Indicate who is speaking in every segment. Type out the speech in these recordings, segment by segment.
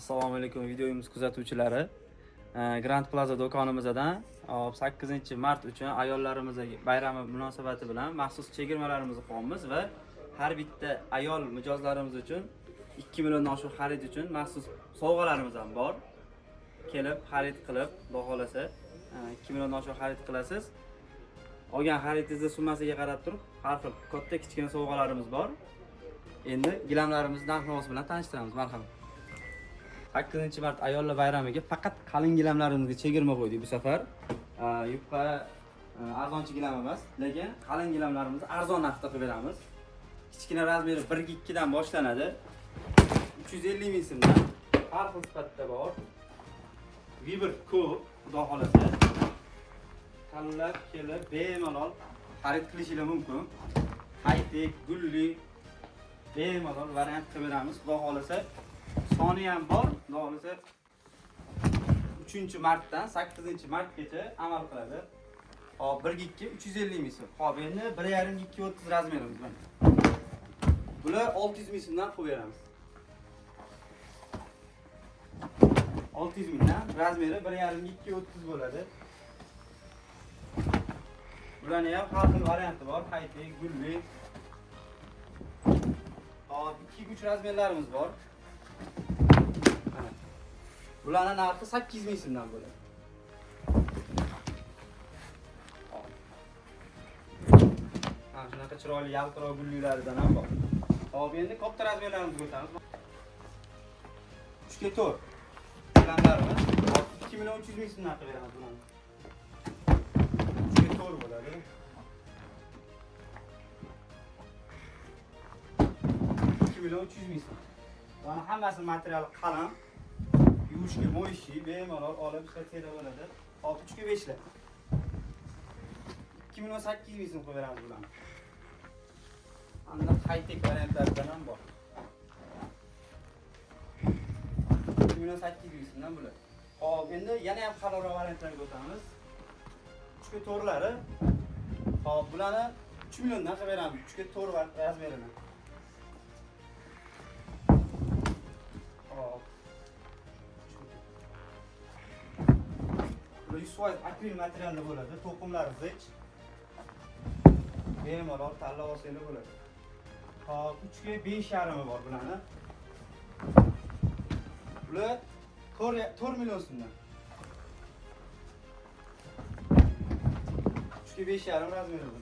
Speaker 1: Assalomu alaykum videomiz kuzatuvchilari. Grand Plaza do'konimizdan 8-mart uchun ayollarimiz bayrami munosabati bilan maxsus chegirmalarimizni qo'yamiz va har bitta ayol mijozlarimiz uchun 2 milliondan oshiq xarid uchun maxsus sovg'alarimiz ham bor. Kelib xarid qilib, Xudo xolasa 2 milliondan oshiq xarid qilasiz. Olgan xaridingizni summasiga qarab turib, har xil katta kichkina sovg'alarimiz bor. Endi gilamlarimizni narx-navosi bilan tanishtiramiz. Marhamat. 8-mart ayollar bayramiga faqat qalin gilamlarimizga chegirma qo'ydik bu safar. Yupqa arzonchi gilam emas, lekin qalin gilamlarimizni arzon narxda qilib beramiz. Kichkina razmeri 1-2 dan boshlanadi. 350 ming so'mdan har xil sifatda bor. Vibr ko'p, xudo xolasa. Tanlab kelib bemalol xarid qilishingiz mumkin. Haytek, gulli bemalol variant qilib beramiz, xudo xolasa. Soni ham bor, xudo xolasa 3-martdan 8-martgacha amal qiladi. Hop, 1-2 350 ming so'm. Hop, endi 1.5-2.30 razmerimiz bor. Bular 600 ming so'mdan qo'yib beramiz. 600 mingdan razmeri 1.5-2.30 bo'ladi. Bularning ham har xil varianti bor. Haytek, gulli. Hop, 2-3 razmerlarimiz bor. Bularning narxi 8 ming so'mdan bo'ladi. Mana shunaqa chiroyli yaltiroq gullilaridan ham bor. Hop, endi katta razmerlarimizga o'tamiz. 3 ga 4 gilamlarimiz 2 million 300 ming so'mdan qilib beramiz bularni. 3 ga 4 bo'ladi. 2 million 300 ming so'm. Bularning hammasi materiali qalin. Yuvishga, mo'yishga bemalol olib ishlatsanglar bo'ladi. Hop, 3 ga 5 lar. 2 million 800 ming so'm qilib beramiz bularni. Unda haytek variantlaridan ham bor. 2 million 800 ming so'mdan bo'ladi. Hop, endi yana ham qatorroq variantlarga o'tamiz. 3 ga 4 lari. Hop, bularni 3 milliondan qilib beramiz. 3 ga 4 razmerini. Hop. 100% akril materialda bo'ladi. To'qimlari zich. Bemalol tanlab olsangiz bo'ladi. Hop, 3 ga 5,5 bor bularni. Bular 4 million so'mdan. 3 ga 5,5 razmeri bu.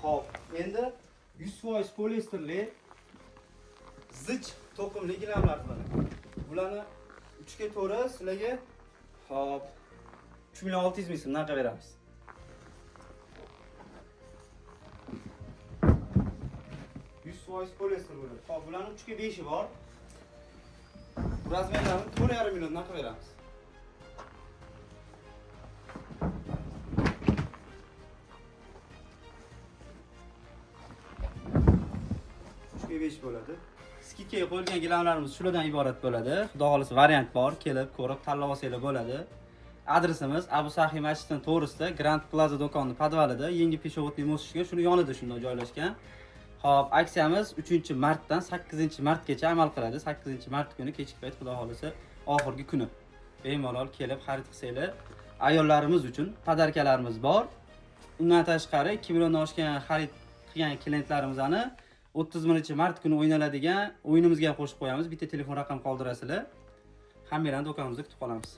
Speaker 1: Hop, endi 100% poliesterli zich to'qimli gilamlar bo'ladi. Bularni 3 ga 4 sizlarga hop 3 million 600 ming so'mdan qilib beramiz. Poliester bo'ladi. Hop, bularning 3 ga 5i bor. Bu razmerlarni 4,5 milliondan qilib beramiz. 3 ga 5 bo'ladi. Skidga qo'yilgan gilamlarimiz shulardan iborat bo'ladi. Xudo xolasa variant bor, kelib ko'rib tanlab olsanglar bo'ladi. Adresimiz Abu Sahiy masjidining to'g'risida Grand Plaza do'konining podvalida, Yangi Peshovodniy mostiga shuni yonida shunday joylashgan. Hop, aksiyamiz 3-martdan 8-martgacha amal qiladi. 8-mart kuni kechki payt xudo xolasa oxirgi kuni. Bemalol kelib xarid qilsanglar, ayollarimiz uchun podarkalarimiz bor. Undan tashqari 2 milliondan oshgan xarid qilgan klientlarimizni 30-mart kuni o'ynaladigan o'yinimizga qo'shib qo'yamiz. Bitta telefon raqam qoldirasizlar. Hammalarni do'konimizda kutib qolamiz.